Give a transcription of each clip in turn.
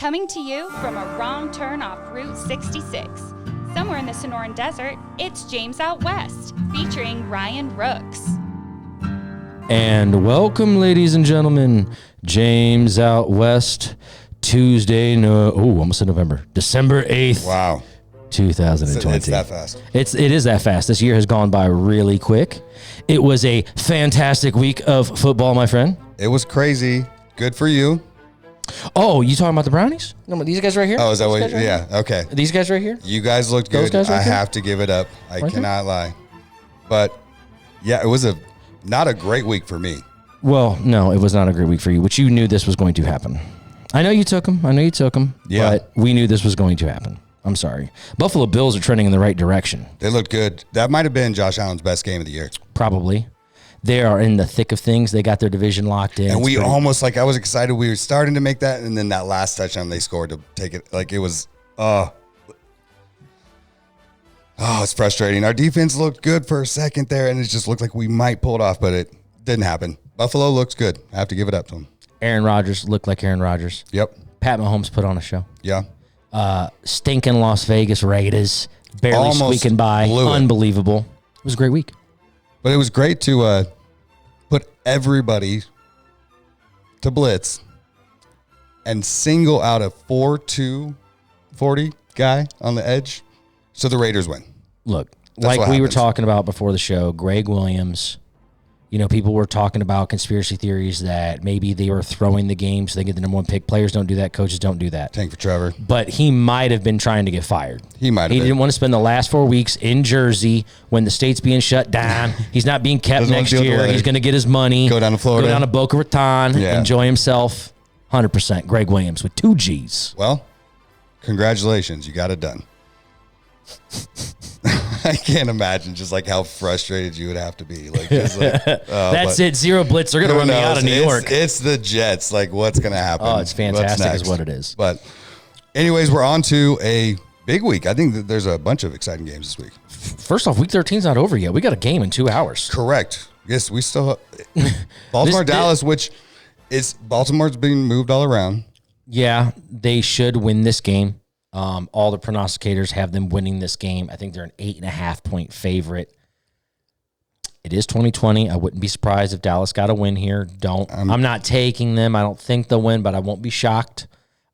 Coming to you from a wrong turn off Route 66. Somewhere in the Sonoran Desert, it's James Out West, featuring Ryan Rooks. And welcome, ladies and gentlemen, James Out West, Tuesday, almost in November, December 8th. Wow. 2020. It's that fast. It is that fast. This year has gone by really quick. It was a fantastic week of football, my friend. It was crazy. Good for you. Oh, you talking about the Brownies? No, these guys right here? Oh, is that what? Yeah. Okay. These guys right here? You guys looked good. Those guys right I here? have to give it up. I Right cannot lie. But yeah, it was not a great week for me. Well, no, it was not a great week for you, which you knew this was going to happen. I know you took them. Yeah. But we knew this was going to happen. I'm sorry. Buffalo Bills are trending in the right direction. They looked good. That might have been Josh Allen's best game of the year. Probably. They are in the thick of things. They got their division locked in. And we almost, I was excited. We were starting to make that, and then that last touchdown they scored to take it. It was, it's frustrating. Our defense looked good for a second there, and it just looked like we might pull it off, but it didn't happen. Buffalo looks good. I have to give it up to them. Aaron Rodgers looked like Aaron Rodgers. Yep. Pat Mahomes put on a show. Yeah. Stinking Las Vegas Raiders. Barely Almost squeaking by. blew it. Unbelievable. It was a great week. But it was great to put everybody to blitz and single out a 4-2 40 guy on the edge so the Raiders win. Look, That's like what we were happens. talking about before the show, Greg Williams, people were talking about conspiracy theories that maybe they were throwing the game so they get the number one pick. Players don't do that. Coaches don't do that. Tank for Trevor. But he might have been trying to get fired. He might have He been. didn't want to spend the last 4 weeks in Jersey when the state's being shut down. He's not being kept Doesn't want next to deal with the year. weather. He's going to get his money. Go down to Florida. Go down to Boca Raton. Yeah. Enjoy himself. 100%. Greg Williams with 2 G's. Well, congratulations. You got it done. I can't imagine just how frustrated you would have to be. That's it. Zero blitz. They're going to run me out of New York. It's the Jets. What's going to happen? Oh, it's fantastic What's is next? what it is. But anyways, we're on to a big week. I think that there's a bunch of exciting games this week. First off, week 13's not over yet. We got a game in 2 hours. Correct. Yes, we still Baltimore, Dallas, which is Baltimore's being moved all around. Yeah, they should win this game. All the prognosticators have them winning this game. I think they're an 8.5 point favorite. It is 2020. I wouldn't be surprised if Dallas got a win here. I'm not taking them. I don't think they'll win, but I won't be shocked.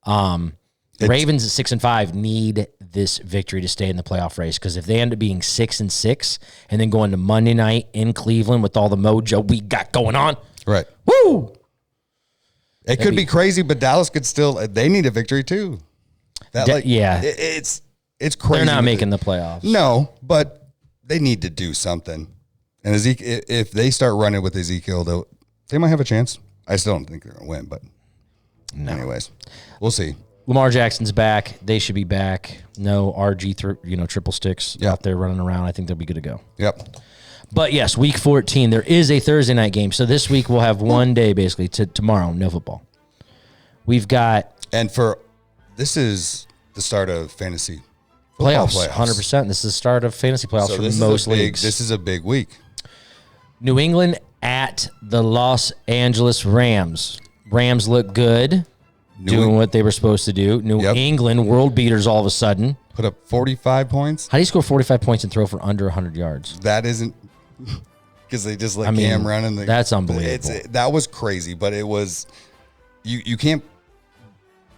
The Ravens at 6-5 need this victory to stay in the playoff race, because if they end up being 6-6 and then going to Monday night in Cleveland with all the mojo we got going on, Right. woo! It could be crazy, but Dallas could still. They need a victory too. It's crazy. They're not making the playoffs. No, but they need to do something. And Ezekiel, if they start running with Ezekiel, they might have a chance. I still don't think they're going to win, but anyways, we'll see. Lamar Jackson's back. They should be back. No RG, triple sticks out there running around. I think they'll be good to go. Yep. But yes, week 14, there is a Thursday night game. So this week we'll have one day basically to tomorrow, no football. We've got This is the start of fantasy playoffs. 100%. This is the start of fantasy playoffs for most leagues. This is a big week. New England at the Los Angeles Rams. Rams look good, doing what they were supposed to do. New England, world beaters all of a sudden. Put up 45 points. How do you score 45 points and throw for under 100 yards? That isn't because they just let Cam run. And that's unbelievable. That was crazy, but it was you can't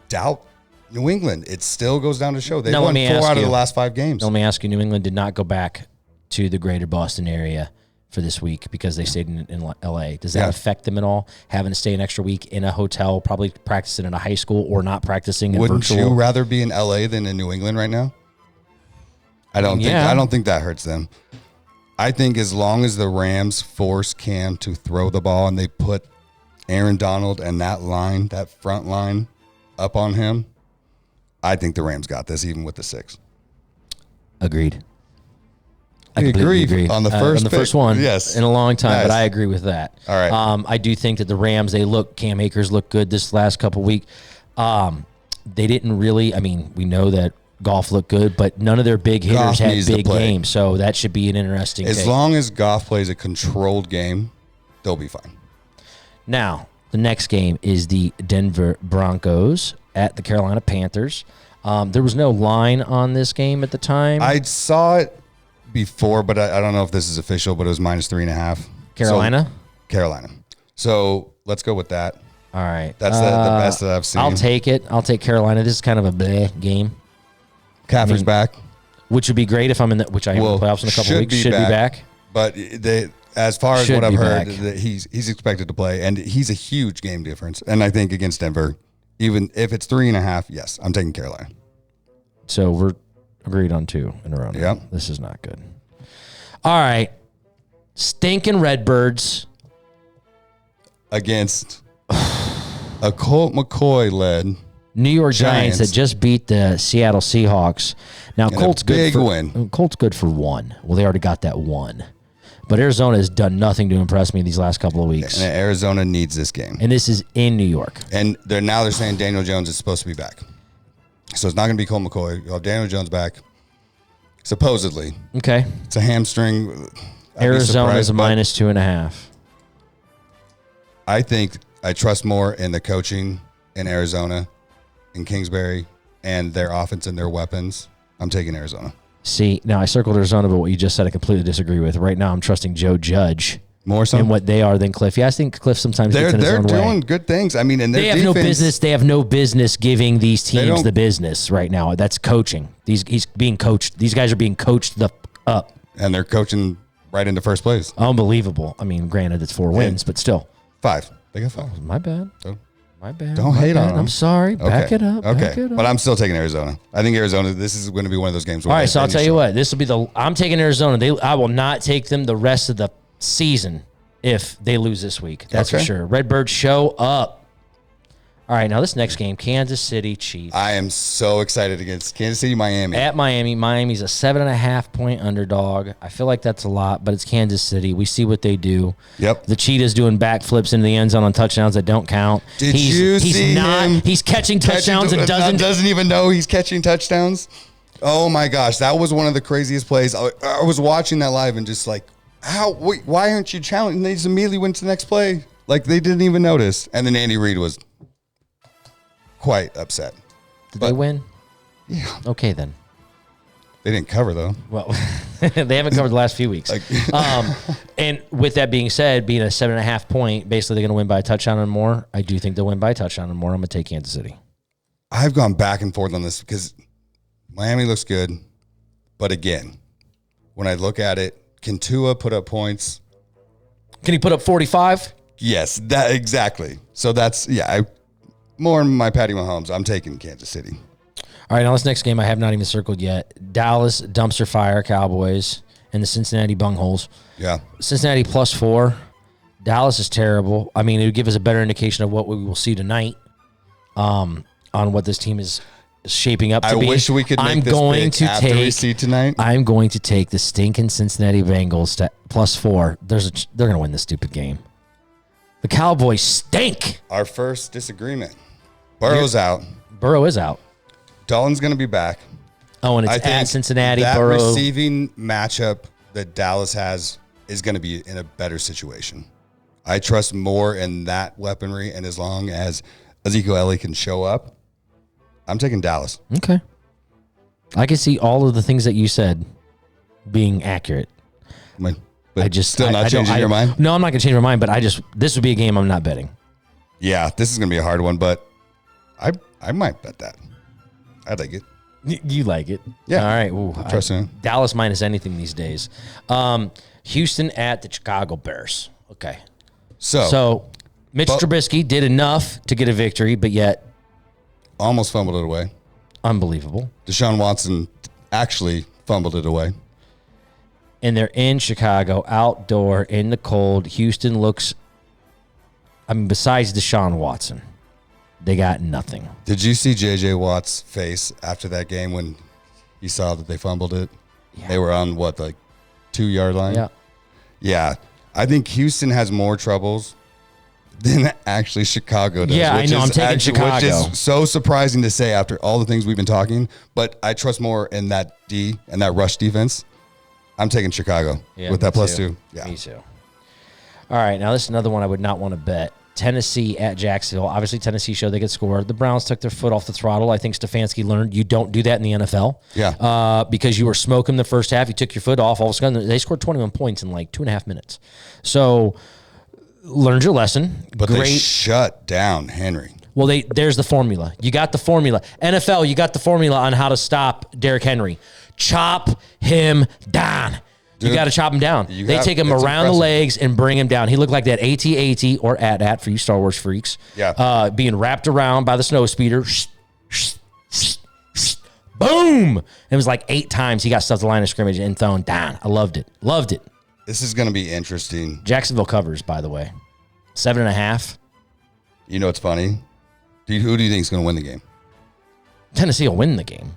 doubt New England. It still goes down to show. They won 4 out of the last 5 games. Let me ask you, New England did not go back to the greater Boston area for this week because they stayed in L.A. Does that affect them at all, having to stay an extra week in a hotel, probably practicing in a high school or not practicing in Wouldn't virtual? you rather be in L.A. than in New England right now? I don't think that hurts them. I think as long as the Rams force Cam to throw the ball and they put Aaron Donald and that front line up on him, I think the Rams got this, even with the 6. Agreed. I We completely agree on the first one, yes, in a long time, nice. but I agree with that. All right. I do think that the Rams, Cam Akers looked good this last couple weeks. They didn't really, we know that Goff looked good, but none of their big hitters had big games, so that should be an interesting As take. long as Goff plays a controlled game, they'll be fine. Now, the next game is the Denver Broncos at the Carolina Panthers. There was no line on this game at the time. I saw it before, but I don't know if this is official, but it was -3.5. Carolina? So, Carolina. So let's go with that. All right. That's the best that I've seen. I'll take it. I'll take Carolina. This is kind of a bleh game. Caffrey's back. Which would be great if I'm in the, which I am in the playoffs in a couple weeks. Should be back. But as far as what I've heard, he's expected to play, and he's a huge game difference. And I think against Denver, even if it's 3.5, yes, I'm taking Carolina. So we're agreed on 2 in a row. Yep. This is not good. All right. Stinking Redbirds against a Colt McCoy-led New York Giants that just beat the Seattle Seahawks. Now, Colt's good for win. Colt's good for 1. Well, they already got that 1. But Arizona has done nothing to impress me these last couple of weeks. And Arizona needs this game. And this is in New York. And they're saying Daniel Jones is supposed to be back. So it's not going to be Colt McCoy. You'll have Daniel Jones back, supposedly. Okay. It's a hamstring. Arizona's a -2.5. I think I trust more in the coaching in Arizona, in Kingsbury, and their offense and their weapons. I'm taking Arizona. See, now I circled Arizona, but what you just said I completely disagree with. Right now I'm trusting J.O.W. more so in what they are than Cliff. Yeah, I think Cliff sometimes they're gets in his own way. They're doing good things. I mean, and they have no business. They have no business giving these teams the business right now. That's coaching. He's being coached. These guys are being coached up, and they're coaching right into first place. Unbelievable. I mean, granted, it's 4 wins, but still 5. They got 5. Oh, my bad. So, my bad. Don't hate on them. I'm sorry. Back it up. Okay. Back it up. But I'm still taking Arizona. I think Arizona, this is going to be one of those games. All right, so I'll tell you what. This will be I'm taking Arizona. I will not take them the rest of the season if they lose this week. That's for sure. Redbirds show up. All right, now this next game, Kansas City Chiefs. I am so excited against Kansas City, Miami. At Miami. Miami's a 7.5-point underdog. I feel like that's a lot, but it's Kansas City. We see what they do. Yep. The Cheetah's doing backflips into the end zone on touchdowns that don't count. You see him? He's catching touchdowns and doesn't even know he's catching touchdowns. Oh my gosh, that was one of the craziest plays. I was watching that live and just like, why aren't you challenging? They just immediately went to the next play. Like they didn't even notice. And then Andy Reid was quite upset. Did they win? Yeah. Okay, then. They didn't cover, though. Well, they haven't covered the last few weeks. And with that being said, being a 7.5 point, basically they're going to win by a touchdown and more. I do think they'll win by a touchdown and more. I'm going to take Kansas City. I've gone back and forth on this because Miami looks good. But again, when I look at it, can Tua put up points? Can he put up 45? Yes, that exactly. So that's, more in my Patty Mahomes. I'm taking Kansas City. All right, now this next game I have not even circled yet. Dallas dumpster fire Cowboys and the Cincinnati bungholes. Yeah. Cincinnati +4. Dallas is terrible. I mean, it would give us a better indication of what we will see tonight on what this team is shaping up to be. I wish we could make this pick after we see tonight. I'm going to take the stinking Cincinnati Bengals to +4. They're going to win this stupid game. The Cowboys stink. Our first disagreement. Burrow's out. Burrow is out. Dalton's going to be back. Oh, and it's at Cincinnati. That Burrow. receiving matchup that Dallas has is going to be in a better situation. I trust more in that weaponry, and as long as Ezekiel Elliott can show up, I'm taking Dallas. Okay. I can see all of the things that you said being accurate. But still not changing your mind? No, I'm not going to change my mind, but this would be a game I'm not betting. Yeah, this is going to be a hard one, but I might bet that. I like it. You like it? Yeah. All right. Ooh, trust me. Dallas minus anything these days. Houston at the Chicago Bears. Okay. So Mitch Trubisky did enough to get a victory, but yet almost fumbled it away. Unbelievable. Deshaun Watson actually fumbled it away. And they're in Chicago, outdoor, in the cold. Houston looks, besides Deshaun Watson, they got nothing. Did you see J.J. Watt's face after that game when he saw that they fumbled it? Yeah. They were on, 2-yard line? Yeah. Yeah. I think Houston has more troubles than actually Chicago does. Yeah, I know. I'm taking Chicago. Which is so surprising to say after all the things we've been talking, but I trust more in that D and that rush defense. I'm taking Chicago with that +2. Yeah. Me too. All right, now this is another one I would not want to bet. Tennessee at Jacksonville. Obviously, Tennessee showed they could score. The Browns took their foot off the throttle. I think Stefanski learned you don't do that in the NFL. Yeah. Because you were smoking the first half. You took your foot off. All of a sudden, they scored 21 points in like 2.5 minutes. So, learned your lesson. But they shut down Henry. Well, there's the formula. You got the formula. NFL, you got the formula on how to stop Derrick Henry. Chop him down. Dude, you got to chop him down. They take him around the legs and bring him down. He looked like that AT-AT or AT-AT for you Star Wars freaks. Yeah. Being wrapped around by the snow speeder. Boom. It was like 8 times he got stuffed the line of scrimmage and thrown down. I loved it. Loved it. This is going to be interesting. Jacksonville covers, by the way. 7.5. You know what's funny? Who do you think is going to win the game? Tennessee will win the game.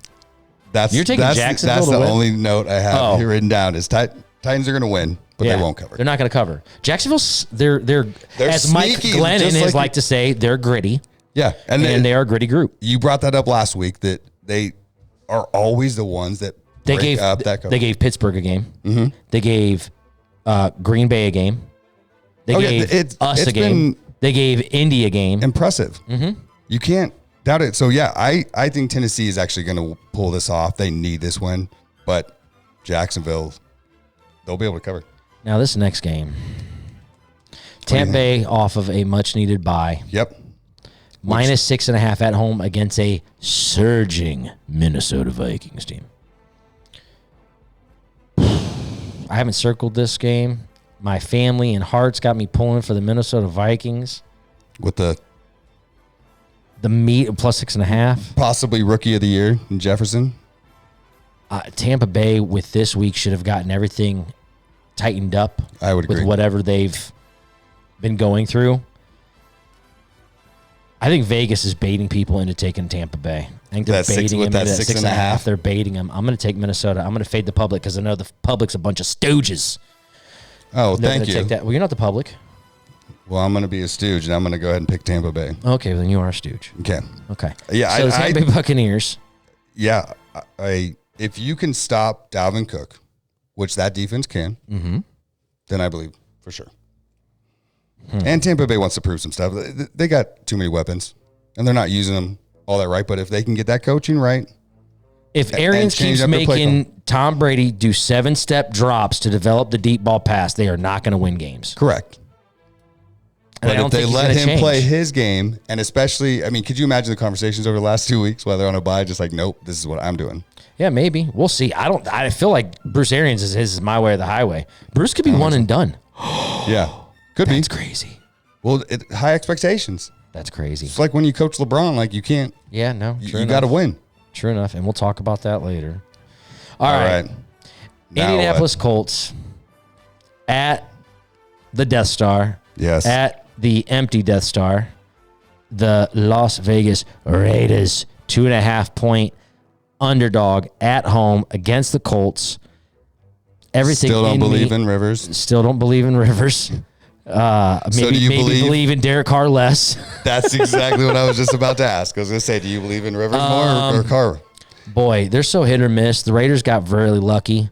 You're taking Jacksonville That's to the win? only note I have here written down is Titans are going to win, but they won't cover. They're not going to cover. Jacksonville's they're as Mike sneaky, Glennon like to say, they're gritty. Yeah, and they are a gritty group. You brought that up last week that they are always the ones that break up that cover. They gave Pittsburgh a game. Mm-hmm. They gave Green Bay a game. They gave us a game. They gave Indy a game. Impressive. Mm-hmm. You can't doubt it. So, yeah, I think Tennessee is actually going to pull this off. They need this win. But Jacksonville, they'll be able to cover. Now, this next game, Tampa Bay off of a much-needed bye. Yep. Minus 6.5 at home against a surging Minnesota Vikings team. I haven't circled this game. My family and hearts got me pulling for the Minnesota Vikings. With the meat plus 6.5. Possibly rookie of the year in Jefferson. Tampa Bay with this week should have gotten everything tightened up. I would agree. With whatever they've been going through. I think Vegas is baiting people into taking Tampa Bay. I think they're baiting them into that 6.5. They're baiting them. I'm going to take Minnesota. I'm going to fade the public because I know the public's a bunch of stooges. Oh, thank you. Well, you're not the public. Well, I'm going to be a stooge, and I'm going to go ahead and pick Tampa Bay. Okay, well, then you are a stooge. Okay. Yeah, so the Tampa Bay Buccaneers. Yeah, if you can stop Dalvin Cook, which that defense can, then I believe for sure. And Tampa Bay wants to prove some stuff. They got too many weapons, and they're not using them all that right. But if they can get that coaching right. If Arians keeps making Tom Brady do 7-step drops to develop the deep ball pass, they are not going to win games. Correct. And but if they let him play his game, and especially, I mean, could you imagine the conversations over the last 2 weeks while they're on a bye, just like, nope, this is what I'm doing. Yeah, maybe. We'll see. I feel like Bruce Arians is my way or the highway. Bruce could be one and done. Yeah. Could be. That's crazy. Well, high expectations. That's crazy. It's like when you coach LeBron, like you can't. Yeah, no. You got to win. True enough, and we'll talk about that later. All right. Indianapolis Colts at the Death Star. Yes. At the empty Death Star. The Las Vegas Raiders, 2.5-point underdog at home against the Colts. Everything Still don't believe in Rivers. Still don't believe in Rivers. Maybe believe in Derek Carr less. That's exactly what I was just about to ask. I was going to say, do you believe in Rivers more or Carr? Boy, they're so hit or miss. The Raiders got very lucky.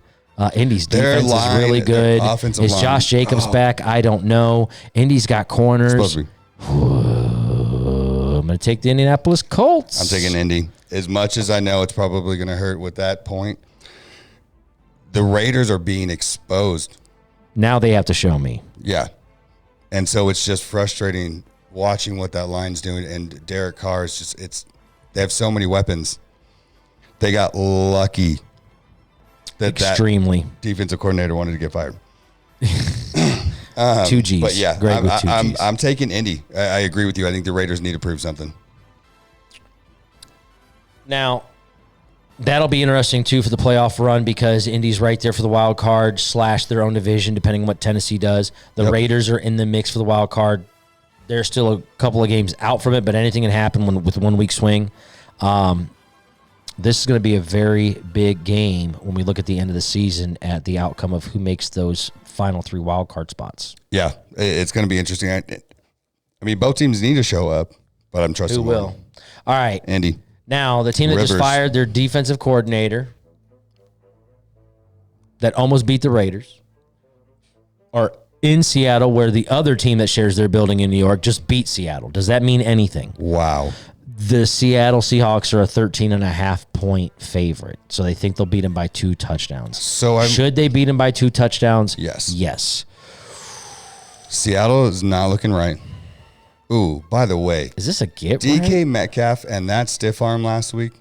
Indy's defense is really good. Is Josh Jacobs back? I don't know. Indy's got corners. I'm going to take the Indianapolis Colts. I'm taking Indy. As much as I know it's probably going to hurt with that point, the Raiders are being exposed. Now they have to show me. Yeah. And so it's just frustrating watching what that line's doing. And Derek Carr is just, they have so many weapons. They got lucky that extremely defensive coordinator wanted to get fired. 2 G's. But yeah, Greg with 2 G's. I'm taking Indy. I agree with you. I think the Raiders need to prove something. Now, that'll be interesting, too, for the playoff run because Indy's right there for the wild card / their own division, depending on what Tennessee does. The Raiders are in the mix for the wild card. They're still a couple of games out from it, but anything can happen with 1 week swing. This is going to be a very big game when we look at the end of the season at the outcome of who makes those final 3 wild card spots. Yeah, it's going to be interesting. I mean, both teams need to show up, but I'm trusting who will. All right. Indy. Now, the team that just fired their defensive coordinator that almost beat the Raiders are in Seattle, where the other team that shares their building in New York just beat Seattle. Does that mean anything? Wow. The Seattle Seahawks are a 13.5-point favorite, so they think they'll beat them by 2 touchdowns. Should they beat them by 2 touchdowns? Yes. Yes. Seattle is not looking right. Ooh, by the way, is this a get DK right? Metcalf and that stiff arm last week?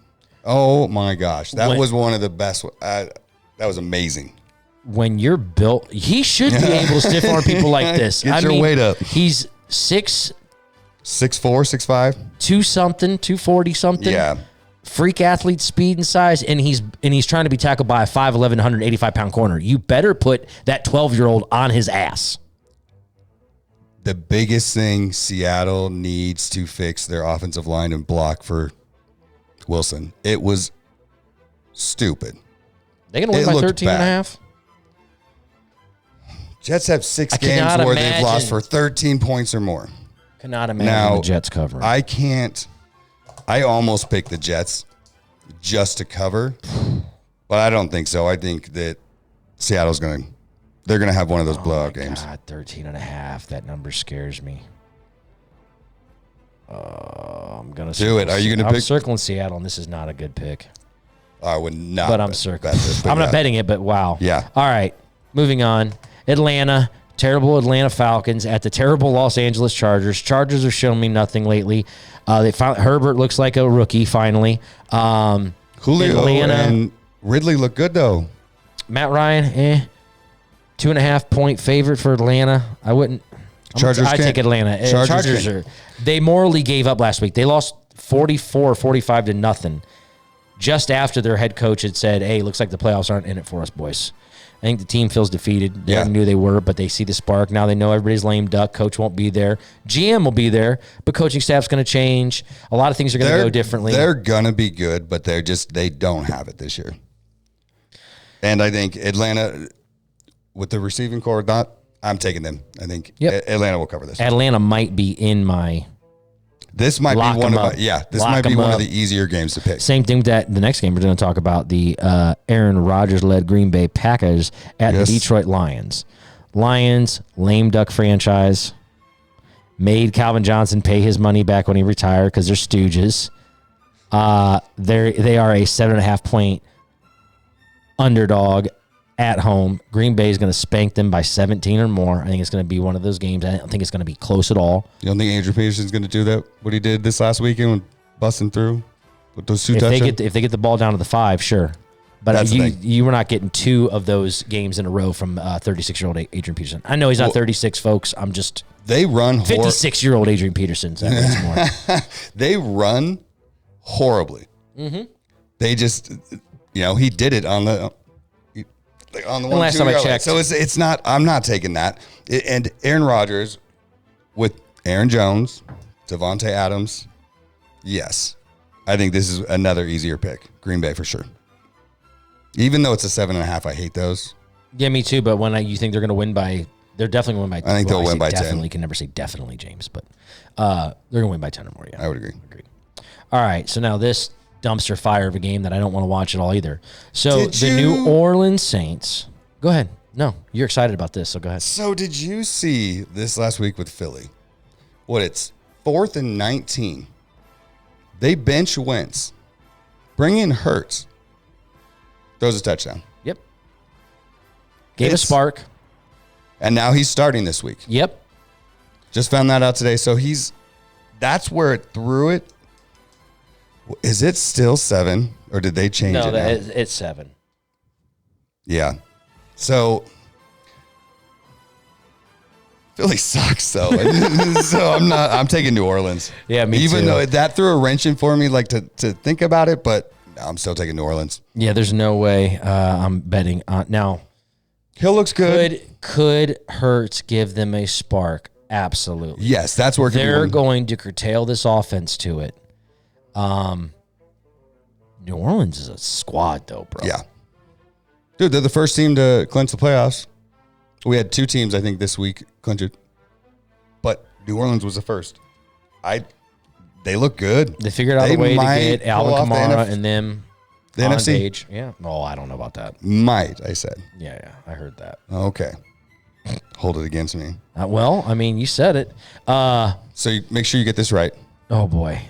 Oh my gosh, that was one of the best. That was amazing. When you're built, he should be able to stiff arm people like this. Get your weight up. He's 6'4", 6'5", 240 something. Yeah, freak athlete speed and size, and he's trying to be tackled by a 5'11", 185-pound corner. You better put that 12-year-old on his ass. The biggest thing Seattle needs to fix their offensive line and block for Wilson. It was stupid. They're going to win by 13.5? Jets have 6 games where they've lost for 13 points or more. Cannot imagine the Jets covering. I almost picked the Jets just to cover, but I don't think so. I think that Seattle's they're going to have one of those blowout games. God, 13.5. That number scares me. I'm going to do it. Are you going to pick? I'm circling Seattle, and this is not a good pick. I would not. But I'm circling. I'm not betting it, but wow. Yeah. All right. Moving on. Atlanta. Terrible Atlanta Falcons at the terrible Los Angeles Chargers. Chargers are showing me nothing lately. Herbert looks like a rookie finally. Julio and Ridley look good, though. Matt Ryan, 2.5-point favorite for Atlanta. I wouldn't. I take Atlanta. Chargers they morally gave up last week. They lost 45 to nothing just after their head coach had said, hey, looks like the playoffs aren't in it for us, boys. I think the team feels defeated. They already knew they were, but they see the spark. Now they know everybody's lame duck. Coach won't be there. GM will be there, but coaching staff's going to change. A lot of things are going to go differently. They're going to be good, but they don't have it this year. And I think Atlanta, with the receiving core, I'm taking them. I think Atlanta will cover this. Atlanta might be in my. This might be one of the easier games to pick. Same thing with that. The next game we're going to talk about the Aaron Rodgers-led Green Bay Packers at the Detroit Lions. Lions, lame duck franchise, made Calvin Johnson pay his money back when he retired because they're stooges. They are a 7.5-point underdog at home. Green Bay is going to spank them by 17 or more. I think it's going to be one of those games. I don't think it's going to be close at all. You don't think Andrew Peterson's going to do that? What he did this last weekend with busting through with those 2 touchdowns? If they get the ball down to the 5, sure. But you were not getting 2 of those games in a row from 36-year-old Adrian Peterson. I know he's not 36, folks. I'm just they run 56-year-old Adrian Peterson. So more. They run horribly. Mm-hmm. They just he did it on the one. Last time I checked, so it's not. I'm not taking that. And Aaron Rodgers with Aaron Jones, Devontae Adams. Yes, I think this is another easier pick. Green Bay for sure. Even though it's a 7.5, I hate those. Yeah, me too. But when you think they're going to win by, they're definitely going to win by. I think they'll win by 10. Definitely can never say definitely, James, but they're going to win by 10 or more. Yeah, I would agree. All right, so now this dumpster fire of a game that I don't want to watch at all either. So New Orleans Saints. Go ahead. No, you're excited about this, so go ahead. So did you see this last week with Philly? It's 4th and 19. They bench Wentz. Bring in Hurts. Throws a touchdown. Yep. Gave a spark. And now he's starting this week. Yep. Just found that out today. So that's where it threw it. Is it still 7 or did they change it? No, it's 7. Yeah. So Philly sucks though. So I'm taking New Orleans. Yeah, me too. Even though that threw a wrench in for me, like to think about it, but I'm still taking New Orleans. Yeah, there's no way I'm betting on now. Hill looks good. Could Hurts give them a spark? Absolutely. Yes, that's where they're going to curtail this offense to it. New Orleans is a squad, though, bro. Yeah. Dude, they're the first team to clinch the playoffs. We had 2 teams, I think, this week clinch it. But New Orleans was the first. They look good. They figured out a way to get Alvin Kamara and them the on NFC. Stage. Yeah. Oh, I don't know about that. Might, I said. Yeah, I heard that. Okay. hold it against me. Well, I mean, you said it. So make sure you get this right. Oh, boy.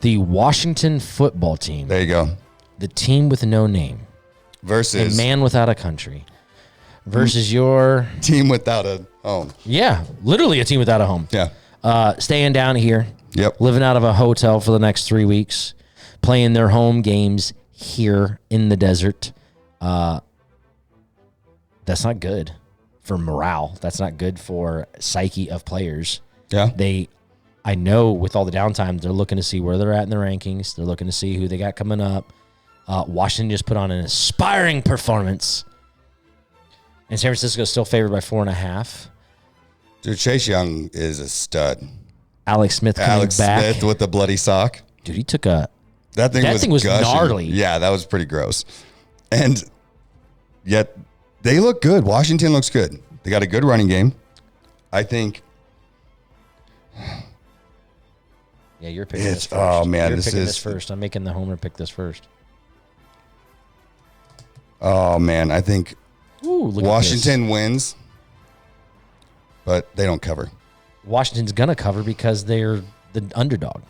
The Washington football team. There you go. The team with no name. Versus. A man without a country. Versus your. Team without a home. Yeah. Literally a team without a home. Yeah. Staying down here. Yep. Living out of a hotel for the next 3 weeks. Playing their home games here in the desert. That's not good for morale. That's not good for psyche of players. Yeah. I know with all the downtime, they're looking to see where they're at in the rankings. They're looking to see who they got coming up. Washington just put on an aspiring performance. And San Francisco is still favored by 4.5. Dude, Chase Young is a stud. Alex Smith coming Alex back. Smith with the bloody sock. Dude, he took a... That thing was gushing. Gnarly. Yeah, that was pretty gross. And yet they look good. Washington looks good. They got a good running game. I think... Yeah, you're picking this first. Oh, man. You're picking this first. I'm making the homer pick this first. Oh, man. I think Look Washington wins, but they don't cover. Washington's going to cover because they're the underdog.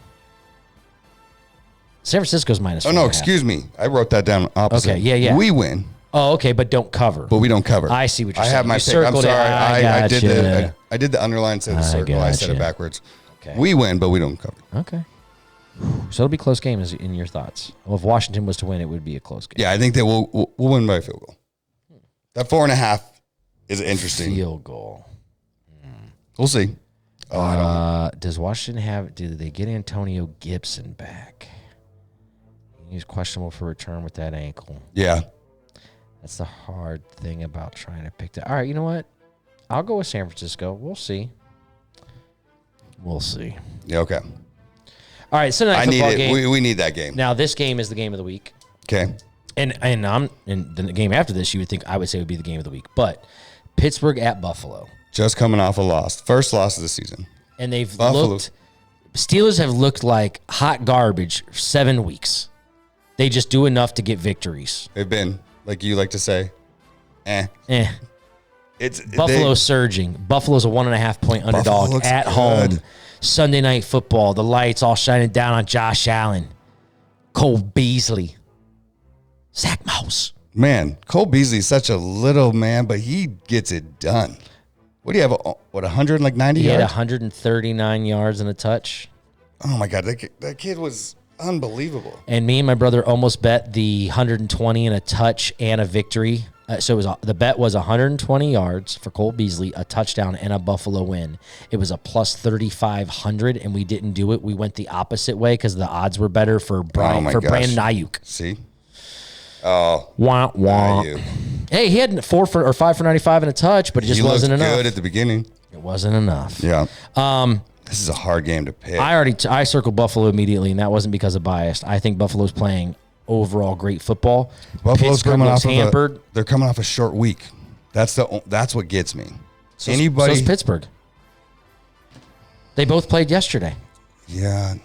San Francisco's minus 4.5. Oh, no, excuse me. I wrote that down opposite. Okay, yeah. We win. Oh, okay, but don't cover. But we don't cover. I see what you're I saying. have my You pick. I'm circled sorry. it. I did the underline instead of the circle. I said it backwards. Okay. We win, but we don't cover. Okay. So it'll be a close game in your thoughts. Well, if Washington was to win, it would be a close game. Yeah, I think that we'll win by a field goal. That 4.5 is interesting. Field goal. We'll see. Does Washington do they get Antonio Gibson back? He's questionable for return with that ankle. Yeah. That's the hard thing about trying to pick that. All right, you know what? I'll go with San Francisco. We'll see. Yeah, okay. All right, Sunday night football game. We need that game. Now, this game is the game of the week. Okay. And the game after this, you would think I would say would be the game of the week. But Pittsburgh at Buffalo. Just coming off a loss. First loss of the season. And Steelers have looked like hot garbage for 7 weeks. They just do enough to get victories. They've been, like you like to say, It's Buffalo's surging. Buffalo's a 1.5 point underdog at home. Sunday night football. The lights all shining down on Josh Allen, Cole Beasley, Zach Mouse. Man, Cole Beasley's such a little man, but he gets it done. What do you have? 190 yards? He had 139 yards and a touch. Oh, my God. That kid was unbelievable. And me and my brother almost bet the 120 and a touch and a victory. The bet was 120 yards for Cole Beasley, a touchdown, and a Buffalo win. It was a plus 3,500, and we didn't do it. We went the opposite way because the odds were better for Brandon Ayuk. See? Oh, wah. Ayuk. Hey, he had 5 for 95 and a touch, but it just wasn't enough. He looked good at the beginning. It wasn't enough. Yeah. This is a hard game to pick. I circled Buffalo immediately, and that wasn't because of bias. I think Buffalo's playing overall great football. Buffalo's coming off hampered. They're coming off a short week. That's what gets me. So's Pittsburgh. They both played yesterday. Yeah.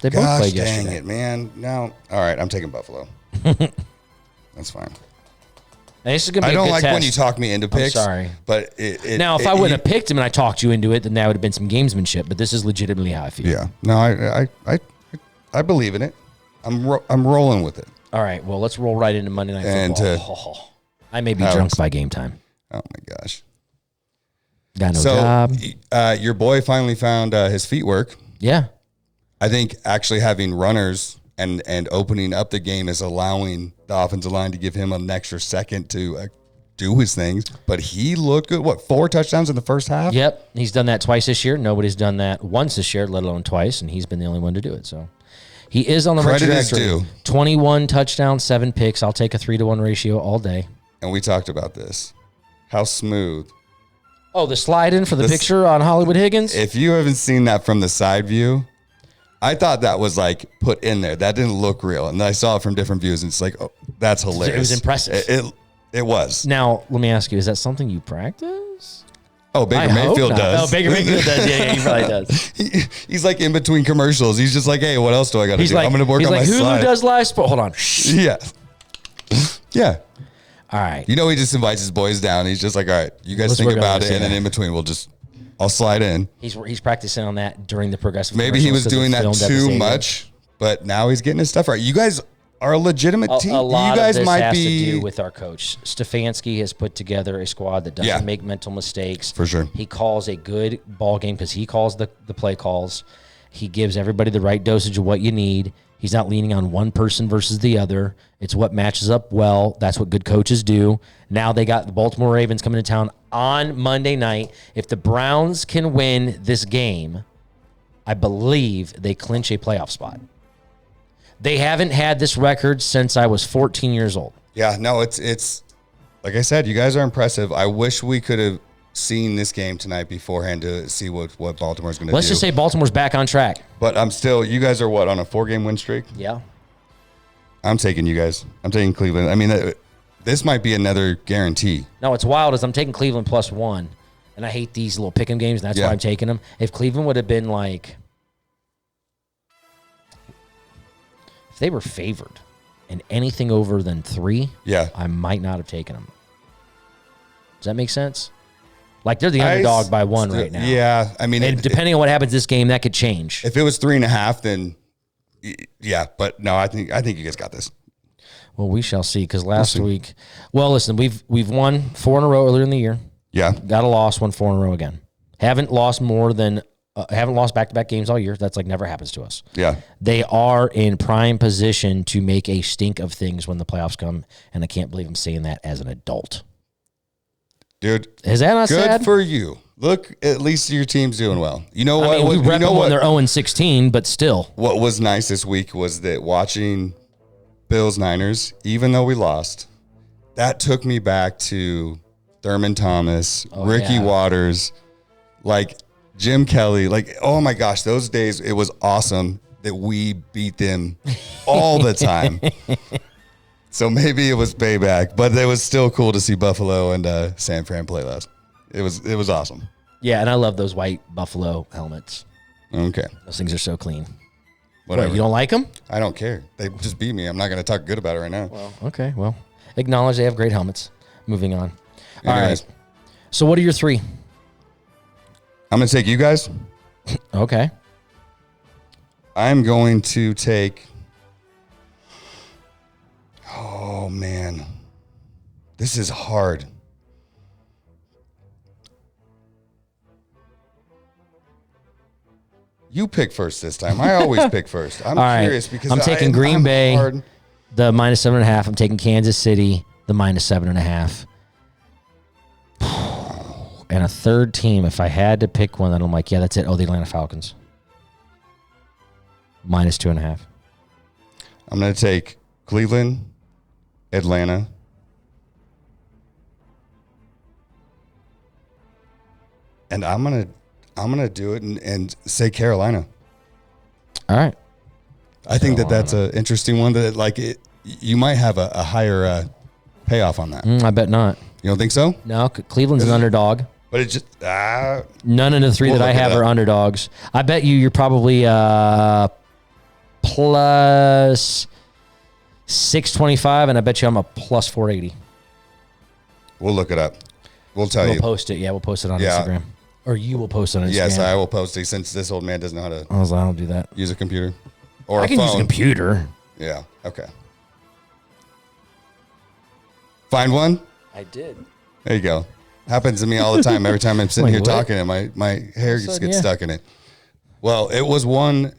They both played yesterday. Dang it, man. Now, all right, I'm taking Buffalo. That's fine. And this is gonna be I don't a good like test. when you talk me into picks. I'm sorry. But if I wouldn't have picked him and I talked you into it, then that would have been some gamesmanship. But this is legitimately how I feel. Yeah. No, I believe in it. I'm rolling with it. All right. Well, let's roll right into Monday Night Football. I may be drunk by game time. Oh my gosh. Got no job. Your boy finally found his feet work. Yeah. I think actually having runners and opening up the game is allowing the offensive line to give him an extra second to do his things. But he looked good. What, 4 touchdowns in the first half? Yep. He's done that twice this year. Nobody's done that once this year, let alone twice, and he's been the only one to do it. So he is on the right trajectory. Credit is due. 21 touchdowns, 7 picks. I'll take a 3-to-1 ratio all day. And we talked about this. How smooth. Oh, the slide in for the picture on Hollywood Higgins? If you haven't seen that from the side view, I thought that was like put in there. That didn't look real. And I saw it from different views, and it's like, oh, that's hilarious. It was impressive. It was. Now, let me ask you, is that something you practice? Oh, Baker Mayfield does. Oh, Baker Mayfield does. Yeah, he probably does. He's like in between commercials. He's just like, hey, what else do I got to do? I'm going to work on my slide. Hulu does live sport. Hold on. Yeah. Yeah. All right. You know, he just invites his boys down. He's just like, all right, you guys think about it, and then in between, I'll slide in. He's practicing on that during the progressive. Maybe he was doing that too much, but now he's getting his stuff right. You guys are a legitimate team. A lot you guys of this might has be to do with our coach. Stefanski has put together a squad that doesn't make mental mistakes. For sure. He calls a good ball game because he calls the play calls. He gives everybody the right dosage of what you need. He's not leaning on one person versus the other. It's what matches up well. That's what good coaches do. Now they got the Baltimore Ravens coming to town on Monday night. If the Browns can win this game, I believe they clinch a playoff spot. They haven't had this record since I was 14 years old. Yeah, no, it's like I said, you guys are impressive. I wish we could have seen this game tonight beforehand to see what Baltimore's going to do. Let's just say Baltimore's back on track. But you guys are what, on a 4-game win streak? Yeah. I'm taking you guys. I'm taking Cleveland. I mean, this might be another guarantee. No, it's wild as I'm taking Cleveland +1, and I hate these little pick'em games, and that's why I'm taking them. If Cleveland would have been like, if they were favored in anything over than 3, I might not have taken them. Does that make sense? Like, they're the underdog by 1 right now. Yeah, I mean, depending on what happens this game, that could change. If it was 3.5, then yeah. But no, I think you guys got this. Well, we shall see. Because last week, listen, we've won 4 in a row earlier in the year. Yeah, got a loss, won 4 in a row again. Haven't lost back-to-back games all year. That's like never happens to us. Yeah, they are in prime position to make a stink of things when the playoffs come, and I can't believe I'm saying that as an adult. Dude, is that not sad? Good for you. Look, at least your team's doing well. You know what? I mean, we rep them when they're 0-16, but still. What was nice this week was that watching Bills-Niners, even though we lost, that took me back to Thurman Thomas, Ricky Waters, like Jim Kelly. Like, oh my gosh, those days, it was awesome that we beat them all the time. So maybe it was payback, but it was still cool to see Buffalo and San Fran play last. It was awesome. Yeah, and I love those white Buffalo helmets. Okay. Those things are so clean. Whatever. What, you don't like them? I don't care. They just beat me. I'm not going to talk good about it right now. Well, okay. Well, acknowledge they have great helmets. Moving on. All right. So what are your 3? I'm going to take you guys. Okay. I'm going to take... Oh, man. This is hard. You pick first this time. I always pick first. I'm curious because I'm taking Green Bay, the -7.5. I'm taking Kansas City, the -7.5. And a third team, if I had to pick one, then I'm like, yeah, that's it. Oh, the Atlanta Falcons. -2.5. I'm going to take Cleveland, Atlanta. And I'm gonna do it and say Carolina. All right. I think that's an interesting one. That you might have a higher payoff on that. I bet not. You don't think so? No, Cleveland's an underdog. But it just none of the 3 that I have are underdogs. I bet you're probably plus 625, and I bet you I'm a plus 480. We'll look it up. We'll tell you. We'll post it. Yeah, we'll post it on Instagram. Or you will post it on Instagram. Yes, I will post it since this old man doesn't know how to I don't do that. Use a computer or I a can phone. Use a computer. Yeah, okay. Find one? I did. There you go. Happens to me all the time. Every time I'm sitting here talking and my hair just gets stuck in it. Well, it was one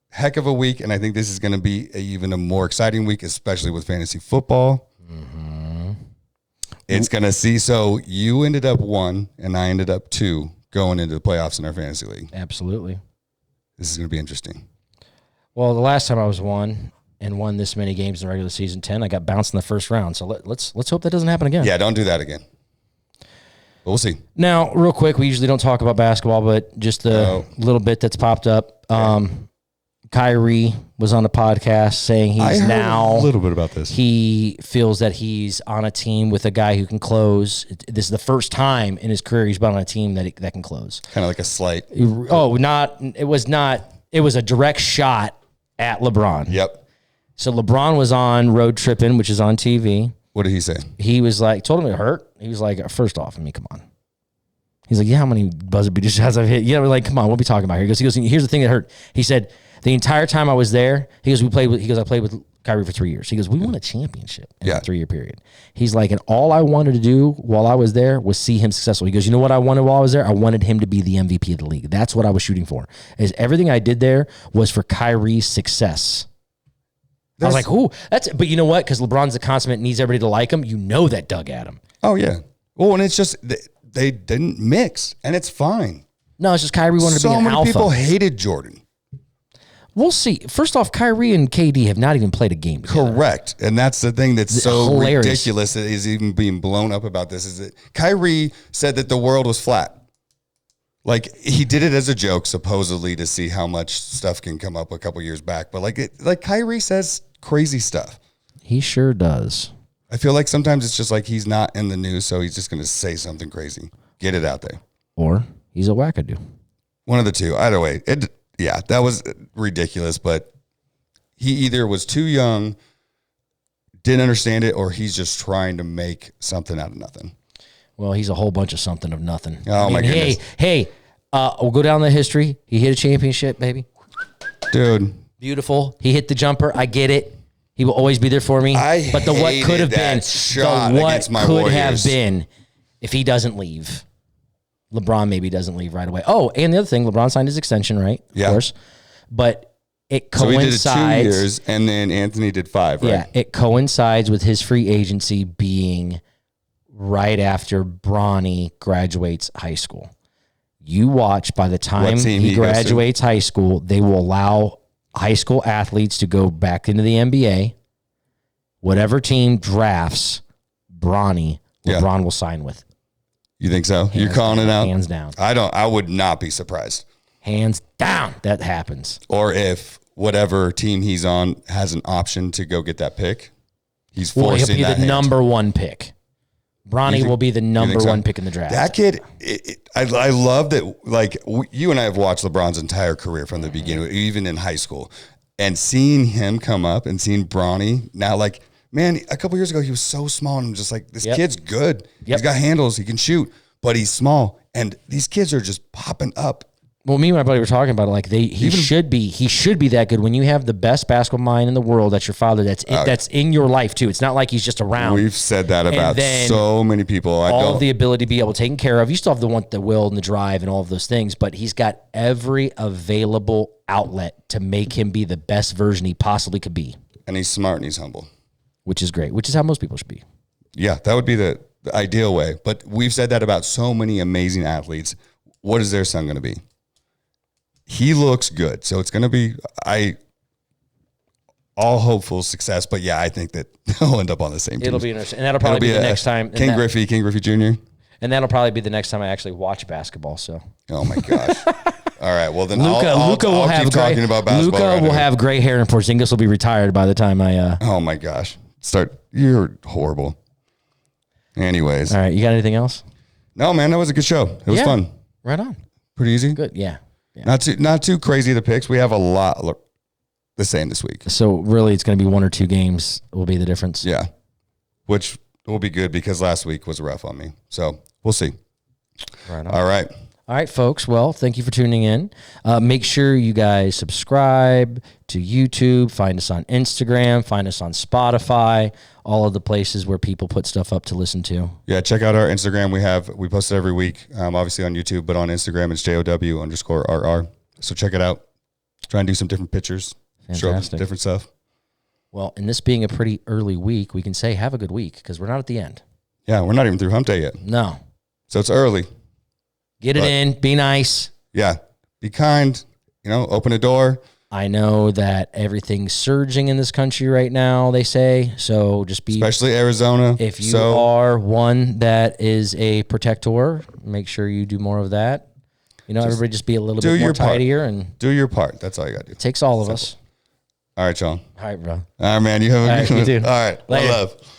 heck of a week, and I think this is going to be even a more exciting week, especially with fantasy football. Mm-hmm. It's going to see. So you ended up 1, and I ended up 2 going into the playoffs in our fantasy league. Absolutely. This is going to be interesting. Well, the last time I was 1 and won this many games in the regular season, 10, I got bounced in the first round. So let's hope that doesn't happen again. Yeah, don't do that again. But we'll see. Now, real quick, we usually don't talk about basketball, but just the little bit that's popped up. Kyrie was on the podcast saying he's now a little bit about this. He feels that he's on a team with a guy who can close. This is the first time in his career he's been on a team that can close. Kind of like a slight. It was a direct shot at LeBron. Yep. So LeBron was on Road Trippin', which is on TV, What did he say? He was like, told him it hurt. He was like, first off, I mean, come on. He's like, yeah, how many buzzer beater shots I've hit? Yeah, we're like, come on, what are we talking about here? He goes, here's the thing that hurt. He said, the entire time I was there, I played with Kyrie for 3 years. He goes, we won a championship in a 3-year period. He's like, and all I wanted to do while I was there was see him successful. He goes, you know what I wanted while I was there? I wanted him to be the MVP of the league. That's what I was shooting for. Is everything I did there was for Kyrie's success. I was like, ooh, but you know what? Because LeBron's the consummate, needs everybody to like him. You know that dug at him. Oh, yeah. Well, and it's just, they didn't mix, and it's fine. No, it's just Kyrie wanted to be an alpha. So many people hated Jordan. We'll see. First off, Kyrie and KD have not even played a game together. Correct. And that's the thing that's so hilarious. Ridiculous that is even being blown up about this is that Kyrie said that the world was flat. Like, he did it as a joke, supposedly, to see how much stuff can come up a couple years back. But like Kyrie says crazy stuff. He sure does. I feel like sometimes it's just like he's not in the news, so he's just going to say something crazy. Get it out there. Or he's a wackadoo. One of the two. Either way, that was ridiculous, but he either was too young, didn't understand it, or he's just trying to make something out of nothing. Well, he's a whole bunch of something of nothing. Oh, my goodness. Hey, we'll go down the history. He hit a championship, baby. Dude. Beautiful. He hit the jumper. I get it. He will always be there for me. But the what could have been, have been if he doesn't leave. LeBron maybe doesn't leave right away. Oh, and the other thing, LeBron signed his extension, right? Of course. But it coincides. So he did it 2 years, and then Anthony did 5, right? Yeah, it coincides with his free agency being right after Bronny graduates high school. You watch, by the time he graduates high school, they will allow high school athletes to go back into the NBA. Whatever team drafts Bronny, LeBron will sign with. You think so? You're calling it out? Hands down. I would not be surprised. Hands down. That happens. Or if whatever team he's on has an option to go get that pick, he's forcing he'll be the number one pick. Bronny will be the number one pick in the draft. That kid, I love that. Like, you and I have watched LeBron's entire career from the beginning, even in high school, and seeing him come up and seeing Bronny now, like, man, a couple years ago, he was so small, and I'm just like, this kid's good. He's got handles. He can shoot, but he's small. And these kids are just popping up. Well, me and my buddy were talking about it. Like, he should be that good. When you have the best basketball mind in the world, that's your father. That's in your life too. It's not like he's just around. We've said that about so many people. All of the ability to be able to take care of. You still have the will and the drive and all of those things, but he's got every available outlet to make him be the best version he possibly could be. And he's smart and he's humble. Which is great, which is how most people should be. Yeah, that would be the ideal way. But we've said that about so many amazing athletes. What is their son going to be? He looks good. So it's going to be, all hopeful success. But yeah, I think that they'll end up on the same team. It'll be interesting. And that'll probably be the next time. King Griffey Jr. And that'll probably be the next time I actually watch basketball. So. Oh my gosh. All right. Well, then Luka will have keep talking about basketball. Luka will have gray hair, and Porzingis will be retired by the time I. Oh my gosh. You're horrible. Anyways. All right. You got anything else? No, man. That was a good show. It was fun. Right on. Pretty easy. Good. Yeah. Not too crazy the picks. We have a lot the same this week. So really, it's going to be 1 or 2 games will be the difference. Yeah, which will be good because last week was rough on me. So we'll see. Right on. All right. All right, folks. Well, thank you for tuning in. Make sure you guys subscribe to YouTube. Find us on Instagram. Find us on Spotify. All of the places where people put stuff up to listen to. Yeah, check out our Instagram. We post it every week, obviously on YouTube, but on Instagram it's J.O.W_RR. So check it out. Try and do some different pictures. Fantastic. Show different stuff. Well, and this being a pretty early week, we can say have a good week because we're not at the end. Yeah, we're not even through hump day yet. No. So it's early. Get it in. Be nice. Yeah. Be kind. Open a door. I know that everything's surging in this country right now, they say. So just be... Especially Arizona. If you are one that is a protector, make sure you do more of that. Everybody just be a little bit more tidier. And do your part. That's all you got to do. It takes all of us. All right, Sean. All right, bro. All right, man. You have a good one. All right. Later. Love.